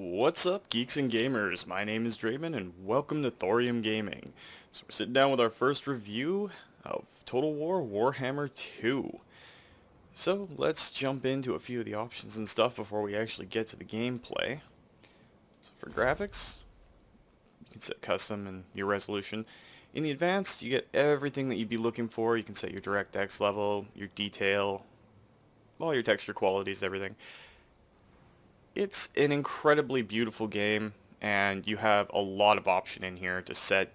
What's up, geeks and gamers? My name is Draven, and welcome to Thorium Gaming. So we're sitting down with our first review of Total War Warhammer 2. So let's jump into a few of the options and stuff before we actually get to the gameplay. So for graphics, you can set custom and your resolution. In the advanced, you get everything that you'd be looking for. You can set your DirectX level, your detail, all your texture qualities, everything. It's an incredibly beautiful game, and you have a lot of option in here to set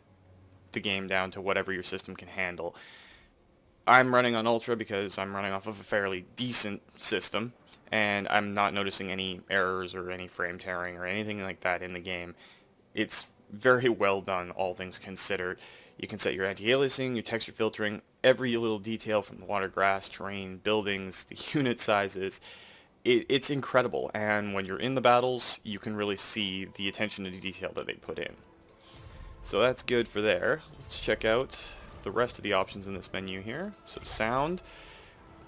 the game down to whatever your system can handle. I'm running on Ultra because I'm running off of a fairly decent system, and I'm not noticing any errors or any frame tearing or anything like that in the game. It's very well done, all things considered. You can set your anti-aliasing, your texture filtering, every little detail from the water, grass, terrain, buildings, the unit sizes. It's incredible, and when you're in the battles, you can really see the attention to detail that they put in. So that's good for there. Let's check out the rest of the options in this menu here. So sound,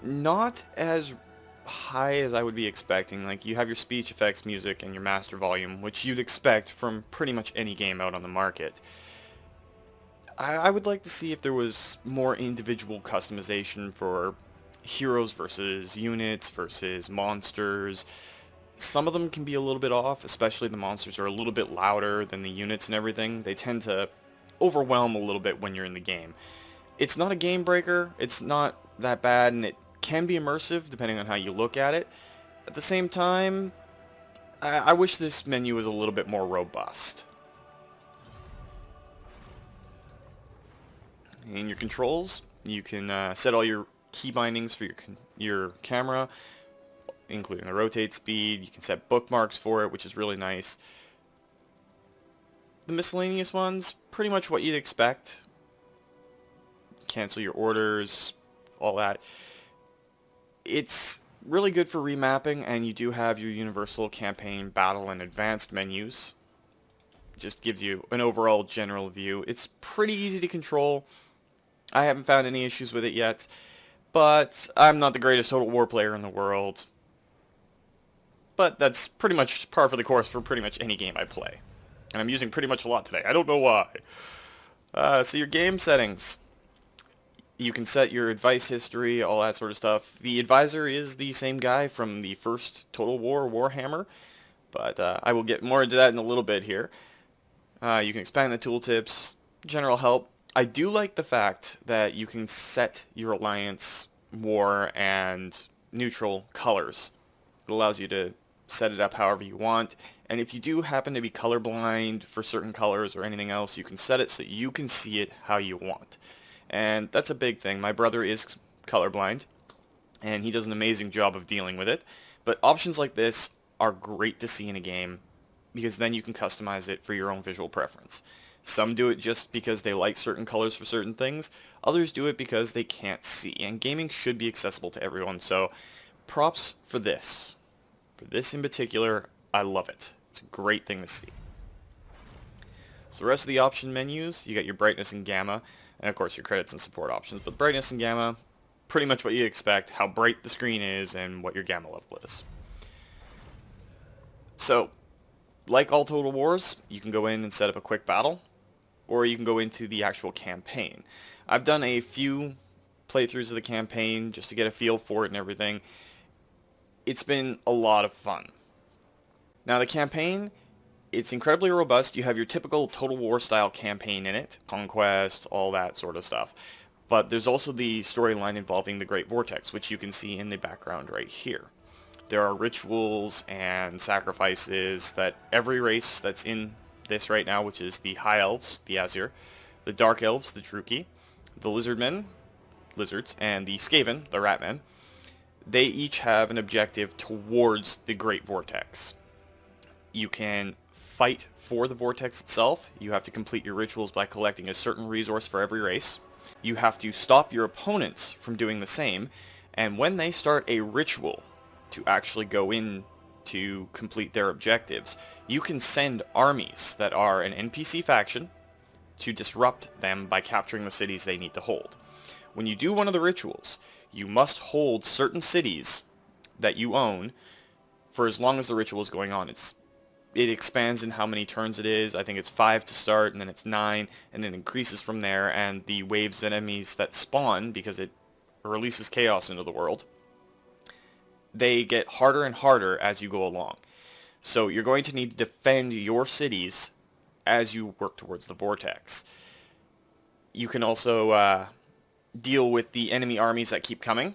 not as high as I would be expecting. Like, you have your speech effects, music, and your master volume, which you'd expect from pretty much any game out on the market. I would like to see if there was more individual customization for heroes versus units versus monsters. Some of them can be a little bit off, especially the monsters are a little bit louder than the units and everything. They tend to overwhelm a little bit when you're in the game. It's not a game breaker, it's not that bad, and it can be immersive depending on how you look at it. At the same time, I wish this menu was a little bit more robust. In your controls, you can set all your key bindings for your camera, including the rotate speed. You can set bookmarks for it, which is really nice. The miscellaneous ones, pretty much what you'd expect. Cancel your orders, all that. It's really good for remapping, and you do have your universal campaign, battle, and advanced menus. Just gives you an overall general view. It's pretty easy to control. I haven't found any issues with it yet. But I'm not the greatest Total War player in the world. But that's pretty much par for the course for pretty much any game I play. And I'm using pretty much a lot today. I don't know why. So your game settings. You can set your advice history, all that sort of stuff. The advisor is the same guy from the first Total War Warhammer. But I will get more into that in a little bit here. You can expand the tooltips, general help. I do like the fact that you can set your alliance, war, and neutral colors. It allows you to set it up however you want, and if you do happen to be colorblind for certain colors or anything else, you can set it so you can see it how you want. And that's a big thing. My brother is colorblind, and he does an amazing job of dealing with it, but options like this are great to see in a game, because then you can customize it for your own visual preference. Some do it just because they like certain colors for certain things. Others do it because they can't see. And gaming should be accessible to everyone. So props for this. For this in particular, I love it. It's a great thing to see. So the rest of the option menus, you got your brightness and gamma. And of course your credits and support options. But brightness and gamma, pretty much what you expect. How bright the screen is and what your gamma level is. So, like all Total Wars, you can go in and set up a quick battle, or you can go into the actual campaign. I've done a few playthroughs of the campaign just to get a feel for it and everything. It's been a lot of fun. Now the campaign, it's incredibly robust. You have your typical Total War style campaign in it, conquest, all that sort of stuff. But there's also the storyline involving the Great Vortex, which you can see in the background right here. There are rituals and sacrifices that every race that's in this right now, which is the High Elves, the Azir, the Dark Elves, the Druki, the Lizardmen, lizards, and the Skaven, the Ratmen, they each have an objective towards the Great Vortex. You can fight for the Vortex itself. You have to complete your rituals by collecting a certain resource for every race. You have to stop your opponents from doing the same, and when they start a ritual to actually go in to complete their objectives, you can send armies that are an NPC faction to disrupt them by capturing the cities they need to hold. When you do one of the rituals, you must hold certain cities that you own for as long as the ritual is going on. It's it expands in how many turns it is. I think it's 5 to start, and then it's 9, and it increases from there, and the waves of enemies that spawn, because it releases chaos into the world, they get harder and harder as you go along. So you're going to need to defend your cities as you work towards the vortex. You can also deal with the enemy armies that keep coming,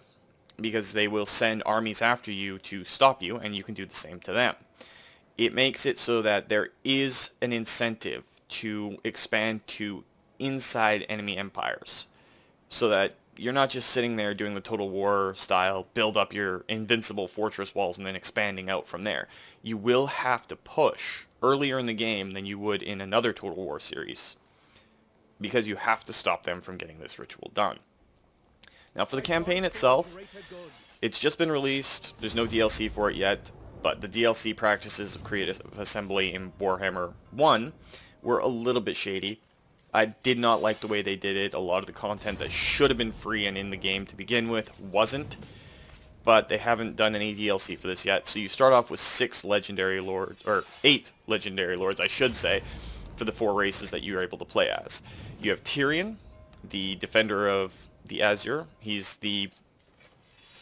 because they will send armies after you to stop you, and you can do the same to them. It makes it so that there is an incentive to expand to inside enemy empires, so that you're not just sitting there doing the Total War style, build up your invincible fortress walls and then expanding out from there. You will have to push earlier in the game than you would in another Total War series, because you have to stop them from getting this ritual done. Now for the campaign itself, it's just been released. There's no DLC for it yet, but the DLC practices of creative assembly in Warhammer 1 were a little bit shady. I did not like the way they did it. A lot of the content that should have been free and in the game to begin with wasn't, but they haven't done any DLC for this yet. So you start off with 8 legendary lords, I should say, for the 4 races that you are able to play as. You have Tyrion, the defender of the Azure. He's the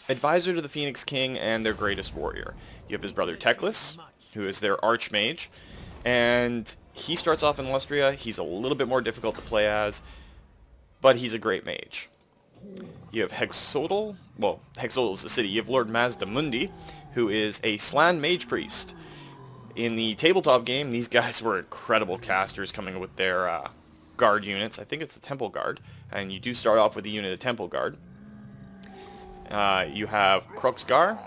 advisor to the Phoenix King and their greatest warrior. You have his brother Teclis, who is their archmage, and he starts off in Lustria. He's a little bit more difficult to play as, but he's a great mage. You have Hexodal. Well, Hexodal is the city. You have Lord Mazdamundi, who is a Slan mage priest. In the tabletop game, these guys were incredible casters, coming with their guard units. I think it's the Temple Guard, and you do start off with a unit of Temple Guard. You have Kroxgar,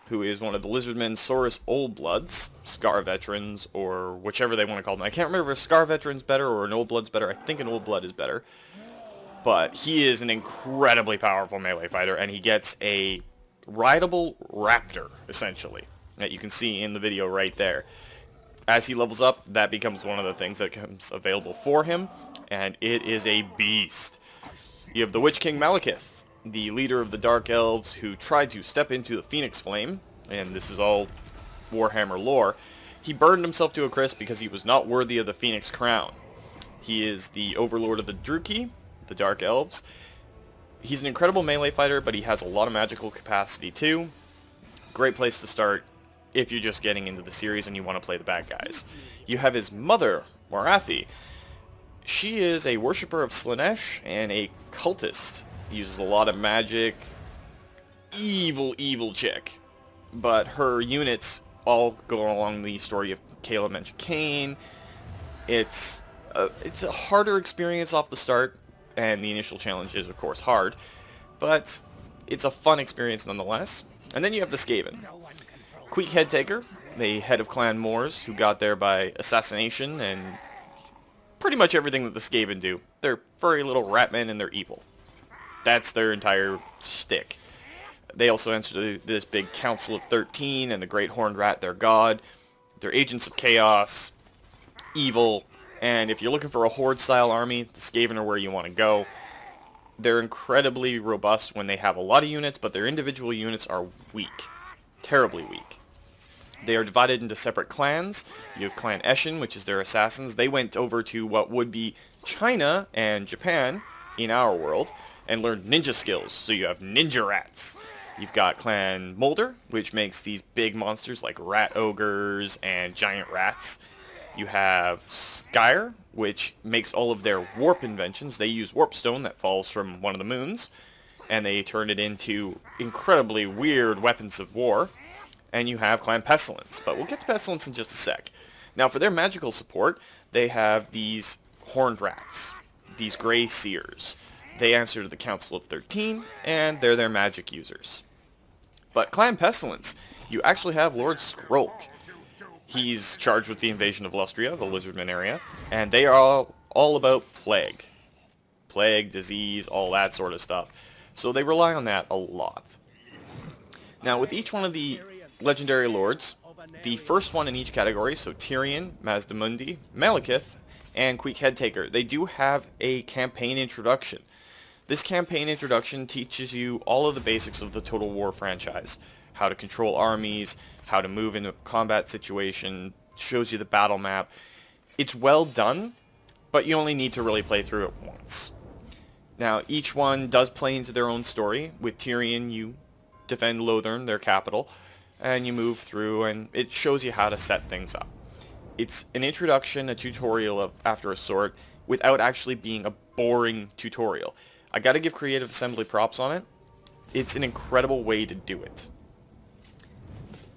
who is one of the Lizardmen Saurus Old Bloods, Scar Veterans, or whichever they want to call them. I can't remember if a Scar Veteran's better or an Old Blood's better. I think an Old Blood is better. But he is an incredibly powerful melee fighter, and he gets a rideable raptor, essentially, that you can see in the video right there. As he levels up, that becomes one of the things that comes available for him, and it is a beast. You have the Witch King Malekith, the leader of the Dark Elves, who tried to step into the Phoenix Flame, and this is all Warhammer lore. He burned himself to a crisp because he was not worthy of the Phoenix Crown. He is the overlord of the Druki, the Dark Elves. He's an incredible melee fighter, but he has a lot of magical capacity too. Great place to start if you're just getting into the series and you want to play the bad guys. You have his mother, Morathi. She is a worshipper of Slaanesh and a cultist. Uses a lot of magic. Evil chick. But her units all go along the story of Caleb and Cain. It's a harder experience off the start, and the initial challenge is, of course, hard. But it's a fun experience nonetheless. And then you have the Skaven. Queek Headtaker, the head of Clan Moors, who got there by assassination and pretty much everything that the Skaven do. They're furry little rat men and they're evil. That's their entire shtick. They also answer to this big Council of 13 and the Great Horned Rat, their god. They're agents of chaos, evil, and if you're looking for a horde-style army, the Skaven are where you want to go. They're incredibly robust when they have a lot of units, but their individual units are weak. Terribly weak. They are divided into separate clans. You have Clan Eshin, which is their assassins. They went over to what would be China and Japan in our world and learned ninja skills. So you have ninja rats. You've got Clan Molder, which makes these big monsters like rat ogres and giant rats. You have Skyr, which makes all of their warp inventions. They use warpstone that falls from one of the moons, and they turn it into incredibly weird weapons of war. And you have Clan Pestilence, but we'll get to Pestilence in just a sec. Now for their magical support, they have these horned rats, these Grey Seers. They answer to the Council of 13, and they're their magic users. But Clan Pestilence, you actually have Lord Skrolk. He's charged with the invasion of Lustria, the Lizardman area, and they are all about plague. Plague, disease, all that sort of stuff. So they rely on that a lot. Now with each one of the legendary lords, the first one in each category, so Tyrion, Mazdamundi, Malekith, and Queek Headtaker, they do have a campaign introduction. This campaign introduction teaches you all of the basics of the Total War franchise. How to control armies, how to move in a combat situation, shows you the battle map. It's well done, but you only need to really play through it once. Now, each one does play into their own story. With Tyrion, you defend Lothern, their capital, and you move through, and it shows you how to set things up. It's an introduction, a tutorial after a sort, without actually being a boring tutorial. I gotta give Creative Assembly props on it. It's an incredible way to do it.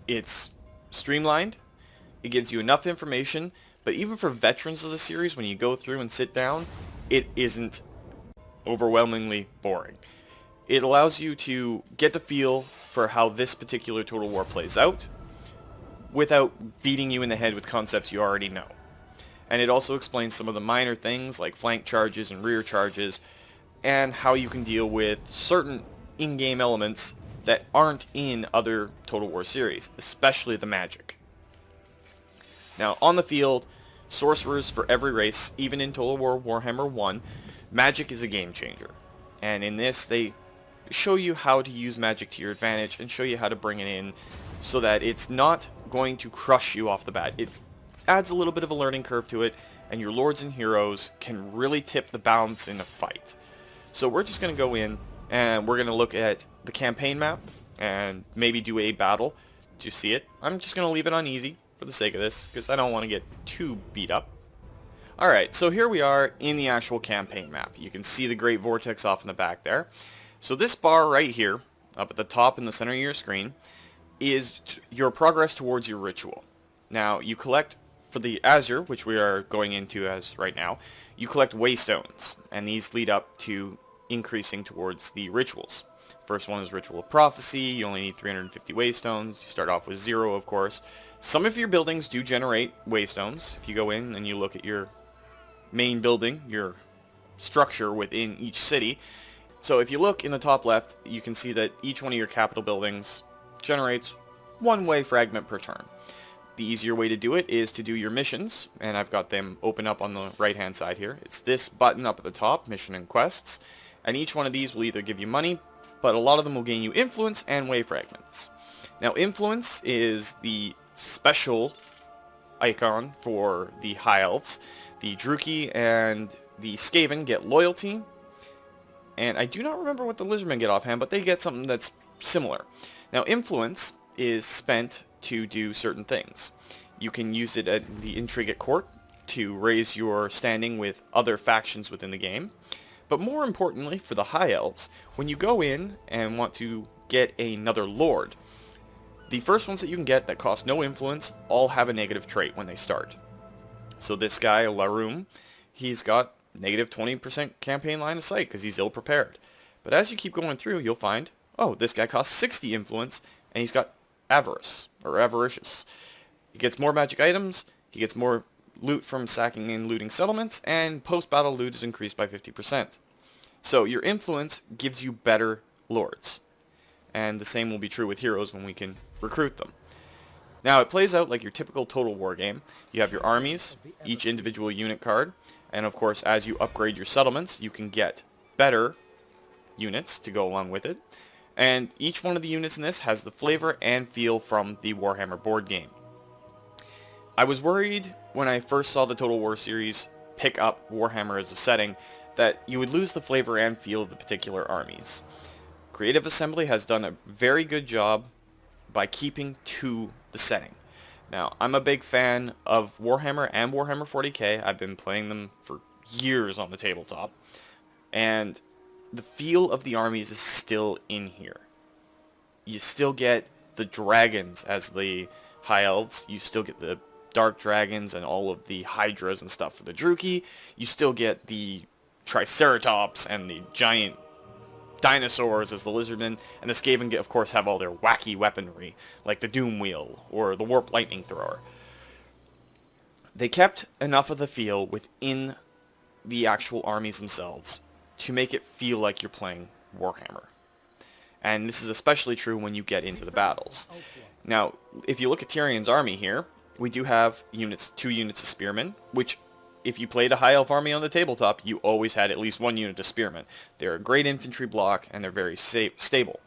It's streamlined, it gives you enough information, but even for veterans of the series, when you go through and sit down, it isn't overwhelmingly boring. It allows you to get the feel for how this particular Total War plays out without beating you in the head with concepts you already know. And it also explains some of the minor things like flank charges and rear charges and how you can deal with certain in-game elements that aren't in other Total War series, especially the magic. Now, on the field, sorcerers for every race, even in Total War Warhammer 1, magic is a game changer. And in this, they show you how to use magic to your advantage and show you how to bring it in so that it's not going to crush you off the bat. It adds a little bit of a learning curve to it, and your lords and heroes can really tip the balance in a fight. So we're just going to go in and we're going to look at the campaign map and maybe do a battle to see it. I'm just going to leave it on easy for the sake of this because I don't want to get too beat up. Alright, so here we are in the actual campaign map. You can see the Great Vortex off in the back there. So this bar right here, up at the top in the center of your screen, is your progress towards your ritual. Now, you collect, for the Azure, which we are going into as right now, you collect waystones, and these lead up to increasing towards the rituals. First one is Ritual of Prophecy. You only need 350 waystones. You start off with 0, of course. Some of your buildings do generate waystones. If you go in and you look at your main building, your structure within each city. So if you look in the top left, you can see that each one of your capital buildings generates one way fragment per turn. The easier way to do it is to do your missions, and I've got them open up on the right hand side here. It's this button up at the top, Mission and Quests, and each one of these will either give you money, but a lot of them will gain you influence and way fragments. Now, influence is the special icon for the High Elves. The Druchii and the Skaven get loyalty, and I do not remember what the Lizardmen get offhand, but they get something that's similar. Now, influence is spent to do certain things. You can use it at the Intrigue at Court to raise your standing with other factions within the game. But more importantly, for the High Elves, when you go in and want to get another Lord, the first ones that you can get that cost no influence all have a negative trait when they start. So this guy, Larum, he's got negative 20% campaign line of sight because he's ill-prepared. But as you keep going through, you'll find, oh, this guy costs 60 influence, and he's got avarice, or avaricious. He gets more magic items, he gets more loot from sacking and looting settlements, and post-battle loot is increased by 50%. So your influence gives you better lords. And the same will be true with heroes when we can recruit them. Now, it plays out like your typical Total War game. You have your armies, each individual unit card, and of course, as you upgrade your settlements, you can get better units to go along with it. And each one of the units in this has the flavor and feel from the Warhammer board game. I was worried when I first saw the Total War series pick up Warhammer as a setting that you would lose the flavor and feel of the particular armies. Creative Assembly has done a very good job by keeping to the setting. Now, I'm a big fan of Warhammer and Warhammer 40k. I've been playing them for years on the tabletop. And the feel of the armies is still in here. You still get the dragons as the High Elves. You still get the dark dragons and all of the hydras and stuff for the Druchii. You still get the Triceratops and the giant dinosaurs as the Lizardmen, and the Skaven, of course, have all their wacky weaponry, like the Doom Wheel or the Warp Lightning Thrower. They kept enough of the feel within the actual armies themselves to make it feel like you're playing Warhammer. And this is especially true when you get into the battles. Now, if you look at Tyrion's army here, we do have 2 units of spearmen, which if you played a High Elf army on the tabletop, you always had at least 1 unit of spearmen. They're a great infantry block, and they're very stable.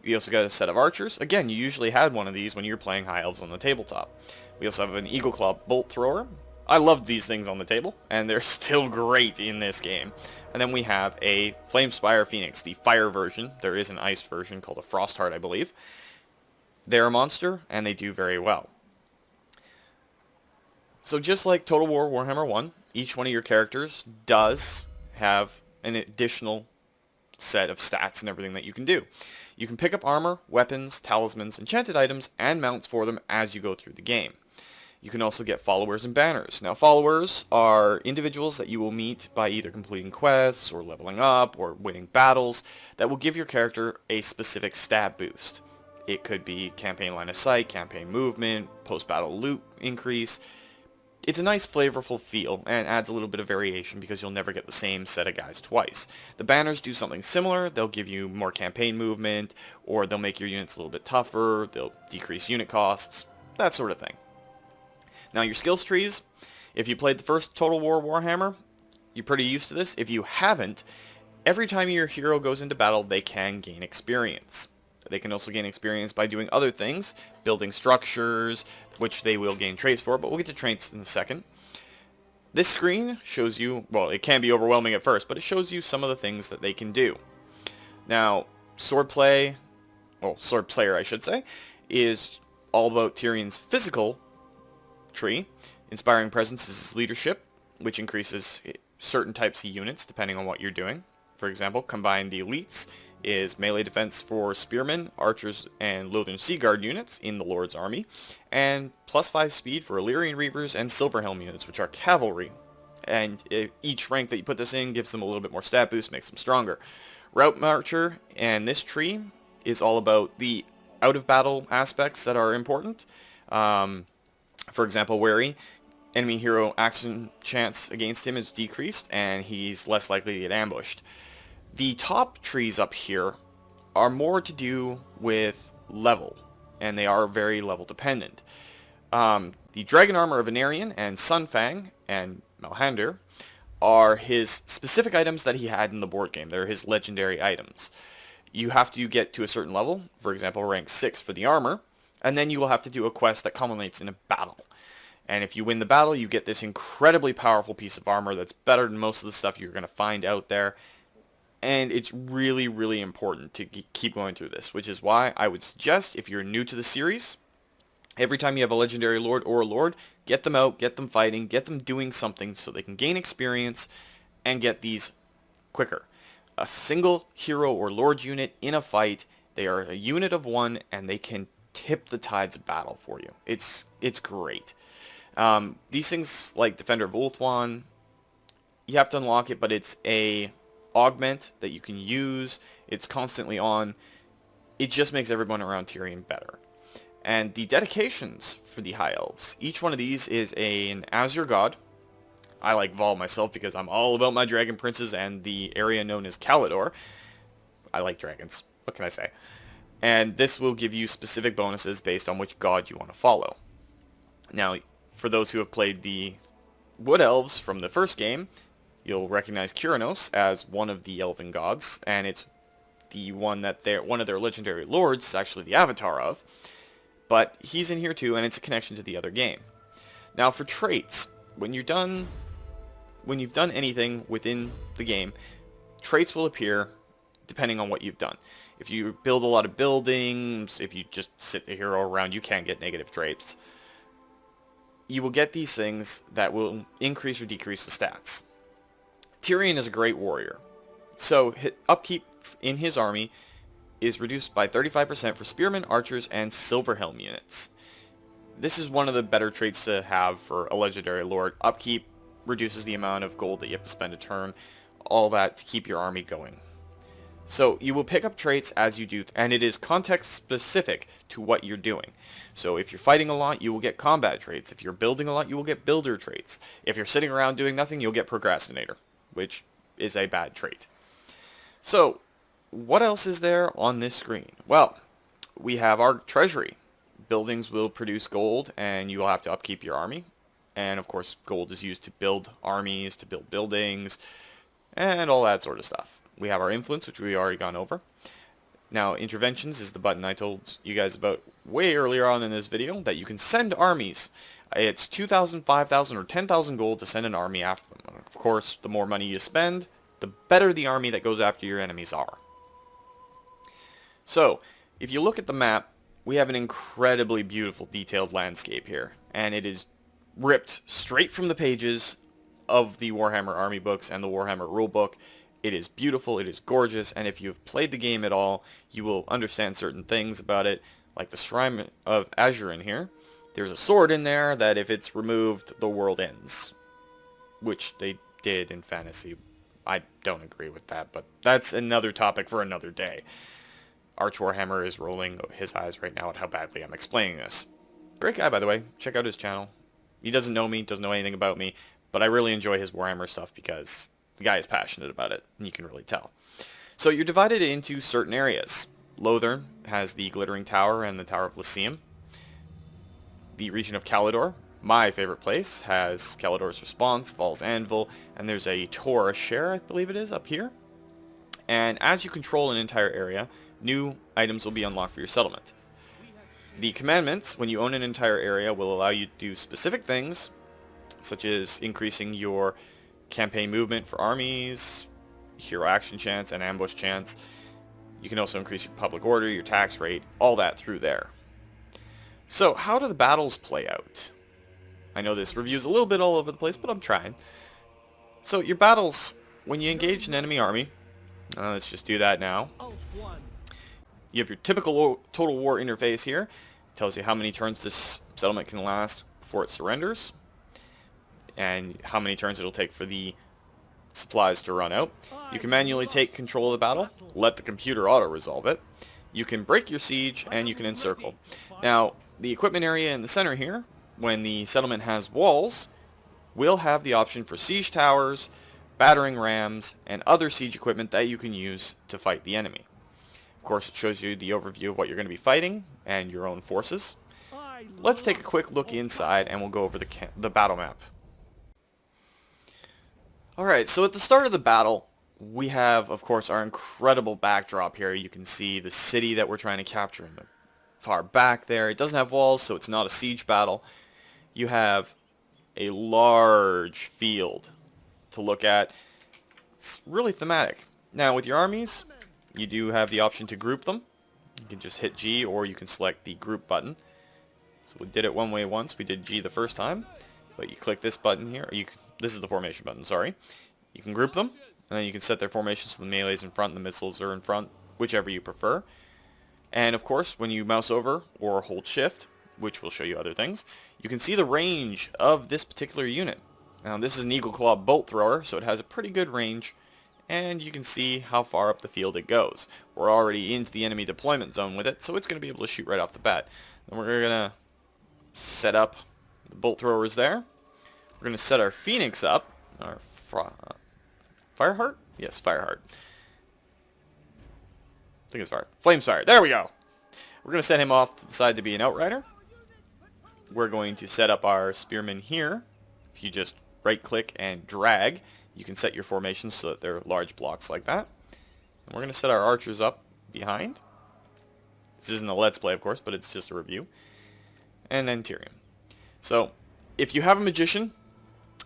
We also got a set of archers. Again, you usually had one of these when you're playing High Elves on the tabletop. We also have an Eagle Claw bolt thrower. I loved these things on the table, and they're still great in this game. And then we have a Flamespire Phoenix, the fire version. There is an ice version called a Frostheart, I believe. They're a monster, and they do very well. So just like Total War Warhammer 1, each one of your characters does have an additional set of stats and everything that you can do. You can pick up armor, weapons, talismans, enchanted items, and mounts for them as you go through the game. You can also get followers and banners. Now, followers are individuals that you will meet by either completing quests or leveling up or winning battles that will give your character a specific stat boost. It could be campaign line of sight, campaign movement, post-battle loot increase. It's a nice flavorful feel and adds a little bit of variation because you'll never get the same set of guys twice. The banners do something similar. They'll give you more campaign movement, or they'll make your units a little bit tougher, they'll decrease unit costs, that sort of thing. Now your skills trees, if you played the first Total War Warhammer, you're pretty used to this. If you haven't, every time your hero goes into battle, they can gain experience. They can also gain experience by doing other things, building structures, which they will gain traits for, but we'll get to traits in a second. This screen shows you, well, it can be overwhelming at first, but it shows you some of the things that they can do. Now, sword player, I should say, is all about Tyrion's physical tree. Inspiring Presence is his leadership, which increases certain types of units depending on what you're doing. For example, Combine the Elites is melee defense for spearmen, archers, and Lothern Seaguard units in the Lord's army, and +5 speed for Illyrian Reavers and Silverhelm units, which are cavalry. And each rank that you put this in gives them a little bit more stat boost, makes them stronger. Route Marcher and this tree is all about the out-of-battle aspects that are important. For example, Wary, enemy hero action chance against him is decreased, and he's less likely to get ambushed. The top trees up here are more to do with level, and they are very level dependent. The Dragon Armor of Venarian and Sunfang and Malhander are his specific items that he had in the board game. They're his legendary items. You have to get to a certain level, for example rank 6 for the armor, and then you will have to do a quest that culminates in a battle. And if you win the battle, you get this incredibly powerful piece of armor that's better than most of the stuff you're going to find out there. And it's really, really important to keep going through this, which is why I would suggest, if you're new to the series, every time you have a legendary lord or a lord, get them out, get them fighting, get them doing something so they can gain experience and get these quicker. A single hero or lord unit in a fight, they are a unit of one, and they can tip the tides of battle for you. It's great. These things like Defender of Ulthuan, you have to unlock it, but it's a augment that you can use. It's constantly on. It just makes everyone around Tyrion better. And the dedications for the High Elves, each one of these is an Azure God. I like Vol myself because I'm all about my dragon princes and the area known as Calidor. I like dragons. What can I say? And this will give you specific bonuses based on which god you want to follow. Now, for those who have played the Wood Elves from the first game, you'll recognize Kyranos as one of the elven gods, and it's the one that one of their legendary lords is actually the avatar of. But he's in here too, and it's a connection to the other game. Now for traits, when you've done anything within the game, traits will appear depending on what you've done. If you build a lot of buildings, if you just sit the hero around, you can't get negative traits. You will get these things that will increase or decrease the stats. Tyrion is a great warrior, so upkeep in his army is reduced by 35% for spearmen, archers, and Silverhelm units. This is one of the better traits to have for a legendary lord. Upkeep reduces the amount of gold that you have to spend a turn, all that to keep your army going. So you will pick up traits as you do, and it is context specific to what you're doing. So if you're fighting a lot, you will get combat traits. If you're building a lot, you will get builder traits. If you're sitting around doing nothing, you'll get procrastinator, which is a bad trait. So what else is there on this screen? Well, we have our treasury. Buildings will produce gold, and you will have to upkeep your army. And of course, gold is used to build armies, to build buildings, and all that sort of stuff. We have our influence, which we already gone over. Now, interventions is the button I told you guys about way earlier on in this video, that you can send armies. It's 2,000, 5,000, or 10,000 gold to send an army after them. Of course, the more money you spend, the better the army that goes after your enemies are. So, if you look at the map, we have an incredibly beautiful detailed landscape here, and it is ripped straight from the pages of the Warhammer Army books and the Warhammer rulebook. It is beautiful, it is gorgeous, and if you've played the game at all, you will understand certain things about it, like the Shrine of Azurin here. There's a sword in there that if it's removed, the world ends, which they did in fantasy. I don't agree with that, but that's another topic for another day. Arch Warhammer is rolling his eyes right now at how badly I'm explaining this. Great guy, by the way. Check out his channel. He doesn't know me, doesn't know anything about me, but I really enjoy his Warhammer stuff because the guy is passionate about it, and you can really tell. So you're divided into certain areas. Lothern has the Glittering Tower and the Tower of Lyceum. The region of Calidor, my favorite place, has Calidor's Response, Val's Anvil, and there's a Tor Share, I believe it is, up here. And as you control an entire area, new items will be unlocked for your settlement. The commandments, when you own an entire area, will allow you to do specific things, such as increasing your campaign movement for armies, hero action chance, and ambush chance. You can also increase your public order, your tax rate, all that through there. So, how do the battles play out? I know this review's a little bit all over the place, but I'm trying. So, your battles, when you engage an enemy army, let's just do that now. You have your typical Total War interface here. It tells you how many turns this settlement can last before it surrenders, and how many turns it'll take for the supplies to run out. You can manually take control of the battle, let the computer auto-resolve it. You can break your siege, and you can encircle. Now, the equipment area in the center here, when the settlement has walls, will have the option for siege towers, battering rams, and other siege equipment that you can use to fight the enemy. Of course, it shows you the overview of what you're going to be fighting and your own forces. Let's take a quick look inside, and we'll go over the battle map. Alright, so at the start of the battle, we have, of course, our incredible backdrop here. You can see the city that we're trying to capture in the far back there. It doesn't have walls, so it's not a siege battle. You have a large field to look at. It's really thematic. Now, with your armies, you do have the option to group them. You can just hit G, or you can select the group button. So we did it one way once. We did G the first time, but you click this button here. This is the formation button, sorry. You can group them, and then you can set their formation so the melee's in front and the missiles are in front, whichever you prefer. And of course, when you mouse over or hold shift, which will show you other things, you can see the range of this particular unit. Now, this is an Eagle Claw bolt thrower, so it has a pretty good range, and you can see how far up the field it goes. We're already into the enemy deployment zone with it, so it's going to be able to shoot right off the bat. Then we're going to set up the bolt throwers there. We're going to set our Phoenix up, our Fireheart? Yes, Fireheart. I think it's Fire. Flamespire. There we go. We're going to set him off to the side to be an Outrider. We're going to set up our Spearmen here. If you just right-click and drag, you can set your formations so that they're large blocks like that. And we're going to set our Archers up behind. This isn't a Let's Play, of course, but it's just a review. And then Thorium. So, if you have a Magician,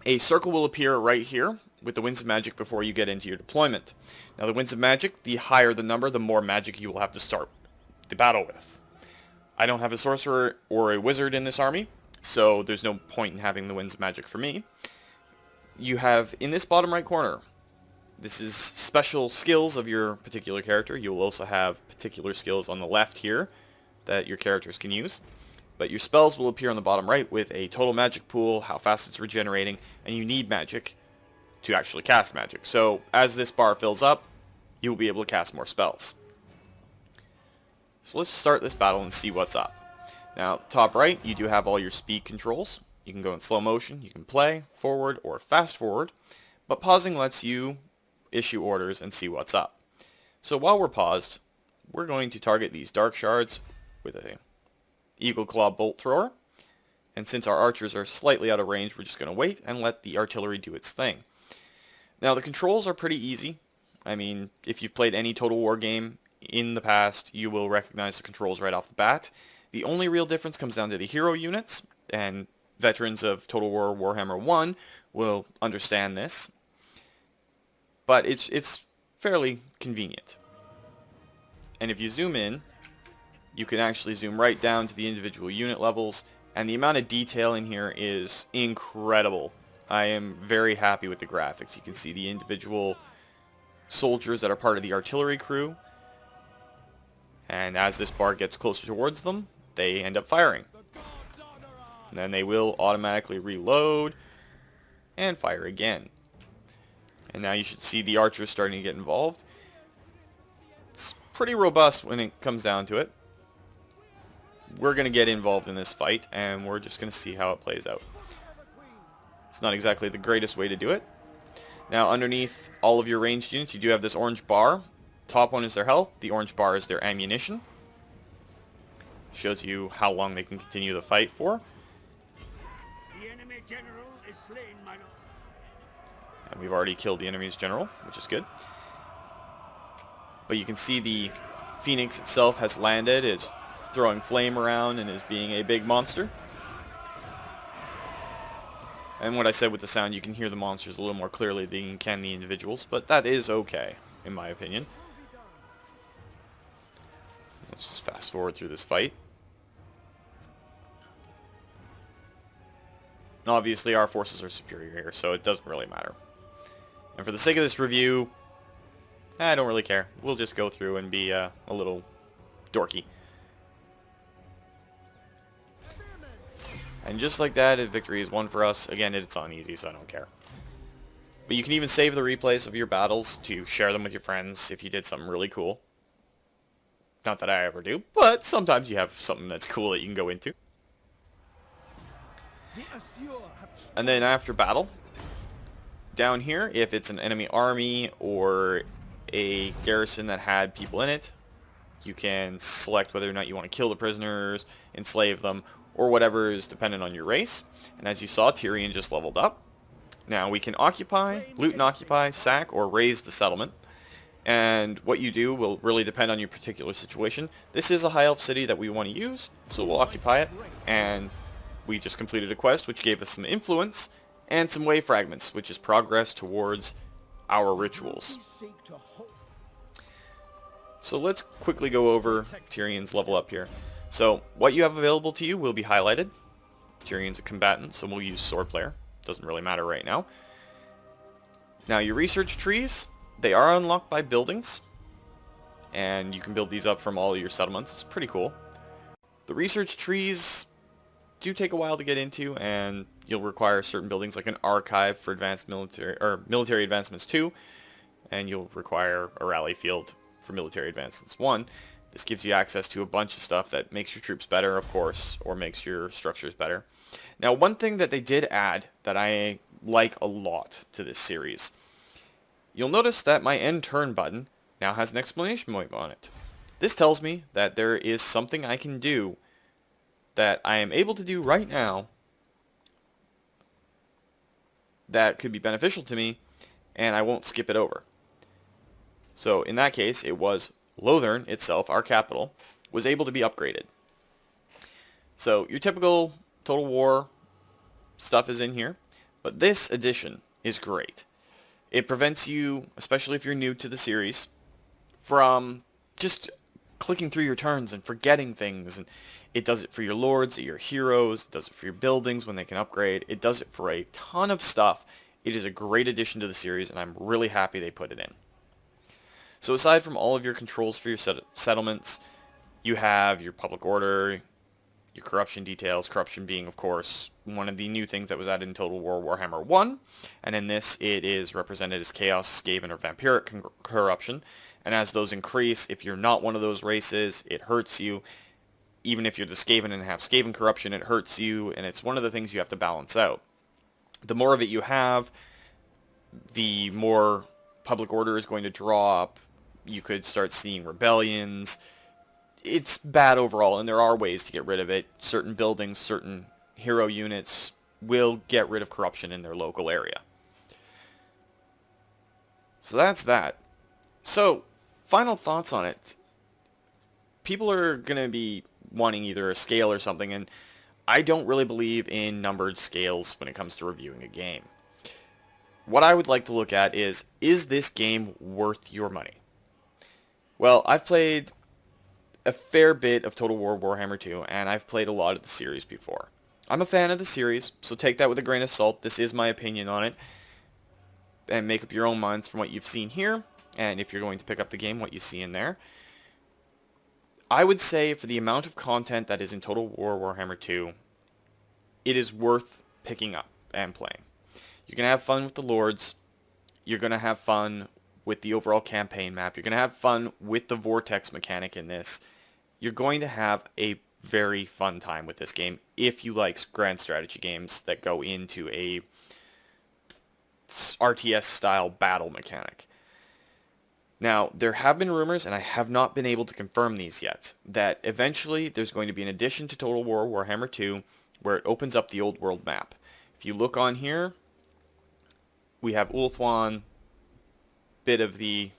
a circle will appear right here with the Winds of Magic before you get into your deployment. Now, the Winds of Magic, the higher the number, the more magic you will have to start the battle with. I don't have a Sorcerer or a Wizard in this army, so there's no point in having the Winds of Magic for me. You have, in this bottom right corner, this is special skills of your particular character. You will also have particular skills on the left here that your characters can use. But your spells will appear on the bottom right with a total magic pool, how fast it's regenerating, and you need magic to actually cast magic. So as this bar fills up, you'll be able to cast more spells. So let's start this battle and see what's up. Now, top right, you do have all your speed controls. You can go in slow motion, you can play, forward, or fast forward, but pausing lets you issue orders and see what's up. So while we're paused, we're going to target these dark shards with a Eagle Claw bolt thrower, and since our archers are slightly out of range, we're just going to wait and let the artillery do its thing. Now, the controls are pretty easy. I mean, if you've played any Total War game, in the past, you will recognize the controls right off the bat. The only real difference comes down to the hero units, and veterans of Total War Warhammer 1 will understand this, but it's fairly convenient. And if you zoom in, you can actually zoom right down to the individual unit levels, and the amount of detail in here is incredible. I am very happy with the graphics. You can see the individual soldiers that are part of the artillery crew, and as this bar gets closer towards them, they end up firing. And then they will automatically reload and fire again. And now you should see the archers starting to get involved. It's pretty robust when it comes down to it. We're going to get involved in this fight, and we're just going to see how it plays out. It's not exactly the greatest way to do it. Now, underneath all of your ranged units, you do have this orange bar. Top one is their health. The orange bar is their ammunition. Shows you how long they can continue the fight for. The enemy general is slain, my lord. And we've already killed the enemy's general, which is good. But you can see the Phoenix itself has landed, is throwing flame around, and is being a big monster. And what I said with the sound, you can hear the monsters a little more clearly than you can the individuals, but that is okay, in my opinion. Let's just fast forward through this fight. And obviously our forces are superior here, so it doesn't really matter. And for the sake of this review, I don't really care. We'll just go through and be a little dorky. And just like that, a victory is won for us. Again, it's on easy, so I don't care. But you can even save the replays of your battles to share them with your friends if you did something really cool. Not that I ever do, but sometimes you have something that's cool that you can go into. And then after battle, down here, if it's an enemy army or a garrison that had people in it, you can select whether or not you want to kill the prisoners, enslave them, or whatever is dependent on your race. And as you saw, Tyrion just leveled up. Now we can occupy, loot and occupy, sack, or raise the settlement. And what you do will really depend on your particular situation. This is a high elf city that we want to use, so we'll occupy it. And we just completed a quest which gave us some influence and some wave fragments, which is progress towards our rituals. So let's quickly go over Tyrion's level up here. So what you have available to you will be highlighted. Tyrion's a combatant, so we'll use sword player. Doesn't really matter right now. Now your research trees, they are unlocked by buildings, and you can build these up from all of your settlements. It's pretty cool. The research trees do take a while to get into, and you'll require certain buildings like an archive for advanced military or military advancements 2, and you'll require a rally field for military advancements 1. This gives you access to a bunch of stuff that makes your troops better, of course, or makes your structures better. Now, one thing that they did add that I like a lot to this series, you'll notice that my end turn button now has an exclamation point on it. This tells me that there is something I can do that I am able to do right now that could be beneficial to me, and I won't skip it over. So in that case, it was Lothern itself, our capital, was able to be upgraded. So your typical Total War stuff is in here, but this addition is great. It prevents you, especially if you're new to the series, from just clicking through your turns and forgetting things. And it does it for your lords, your heroes, it does it for your buildings when they can upgrade. It does it for a ton of stuff. It is a great addition to the series, and I'm really happy they put it in. So aside from all of your controls for your settlements, you have your public order, your corruption details, corruption being, of course, one of the new things that was added in Total War Warhammer 1, and in this it is represented as Chaos, Skaven, or Vampiric corruption, and as those increase, if you're not one of those races, it hurts you. Even if you're the Skaven and have Skaven corruption, it hurts you, and it's one of the things you have to balance out. The more of it you have, the more public order is going to drop. You could start seeing rebellions. It's bad overall, and there are ways to get rid of it. Certain buildings, certain hero units will get rid of corruption in their local area. So that's that. So, final thoughts on it. people are going to be wanting either a scale or something, and I don't really believe in numbered scales when it comes to reviewing a game. What I would like to look at is this game worth your money? Well, I've played a fair bit of Total War Warhammer 2, and I've played a lot of the series before. I'm a fan of the series, so take that with a grain of salt. This is my opinion on it, and make up your own minds from what you've seen here, and if you're going to pick up the game, what you see in there. I would say for the amount of content that is in Total War Warhammer 2, it is worth picking up and playing. You're going to have fun with the Lords. You're going to have fun with the overall campaign map. You're going to have fun with the Vortex mechanic in this. You're going to have a very fun time with this game if you like grand strategy games that go into a RTS style battle mechanic. Now, there have been rumors, and I have not been able to confirm these yet, that eventually there's going to be an addition to Total War Warhammer 2 where it opens up the old world map. If you look on here, we have Ulthuan, bit of the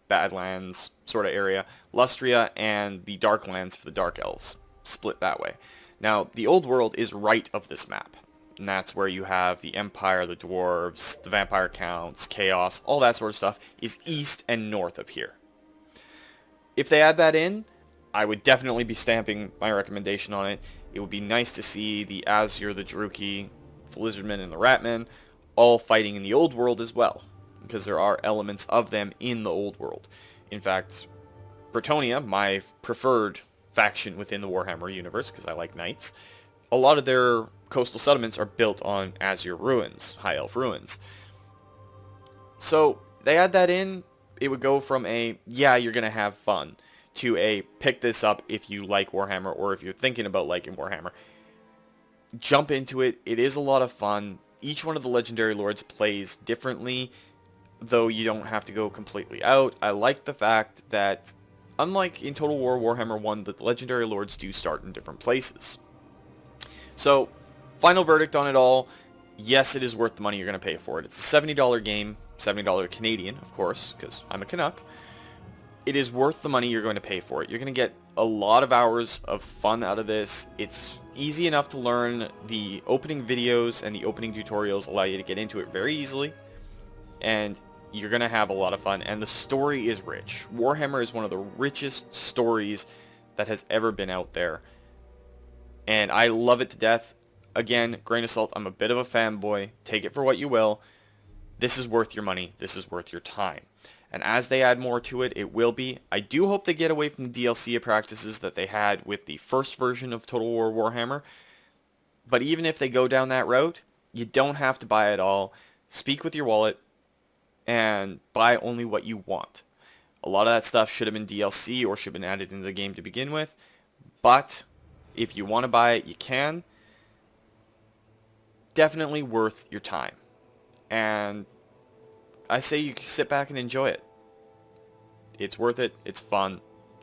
Badlands sort of area, Lustria, and the Darklands for the Dark Elves, split that way. Now, the old world is right of this map, and that's where you have the Empire, the Dwarves, the Vampire Counts, Chaos, all that sort of stuff is east and north of here. If they add that in, I would definitely be stamping my recommendation on it. It would be nice to see the Azir, the Druchii, the Lizardmen, and the Ratmen all fighting in the old world as well, because there are elements of them in the old world. In fact, Bretonnia, my preferred faction within the Warhammer universe, because I like knights, a lot of their coastal settlements are built on Azir ruins, High Elf ruins. So they add that in, it would go from a, yeah, you're going to have fun, to a, pick this up if you like Warhammer, or if you're thinking about liking Warhammer. Jump into it. It is a lot of fun. Each one of the Legendary Lords plays differently, though you don't have to go completely out. I like the fact that, unlike in Total War Warhammer 1, that the Legendary Lords do start in different places. So, final verdict on it all, yes, it is worth the money you're going to pay for it. It's a $70 game, $70 Canadian, of course, because I'm a Canuck. It is worth the money you're going to pay for it. You're going to get a lot of hours of fun out of this. It's easy enough to learn. The opening videos and the opening tutorials allow you to get into it very easily, and you're going to have a lot of fun, and the story is rich. Warhammer is one of the richest stories that has ever been out there, and I love it to death. Again, grain of salt, I'm a bit of a fanboy. Take it for what you will. This is worth your money. This is worth your time. And as they add more to it, it will be. I do hope they get away from the DLC practices that they had with the first version of Total War Warhammer. But even if they go down that route, you don't have to buy it all. Speak with your wallet and buy only what you want. A lot of that stuff should have been DLC or should have been added into the game to begin with. But if you want to buy it, you can. Definitely worth your time. And I say you sit back and enjoy it. It's worth it. It's fun.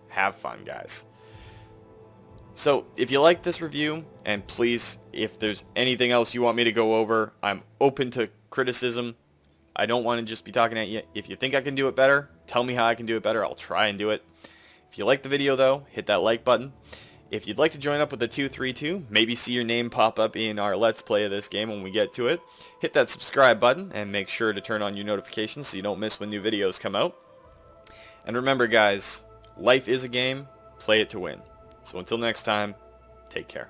Have fun, guys. So, if you like this review, and please, if there's anything else you want me to go over, I'm open to criticism. I don't want to just be talking at you. If you think I can do it better, tell me how I can do it better. I'll try and do it. If you like the video, though, hit that like button. If you'd like to join up with the 232, maybe see your name pop up in our Let's Play of this game when we get to it, hit that subscribe button and make sure to turn on your notifications so you don't miss when new videos come out. And remember, guys, life is a game, play it to win. So until next time, take care.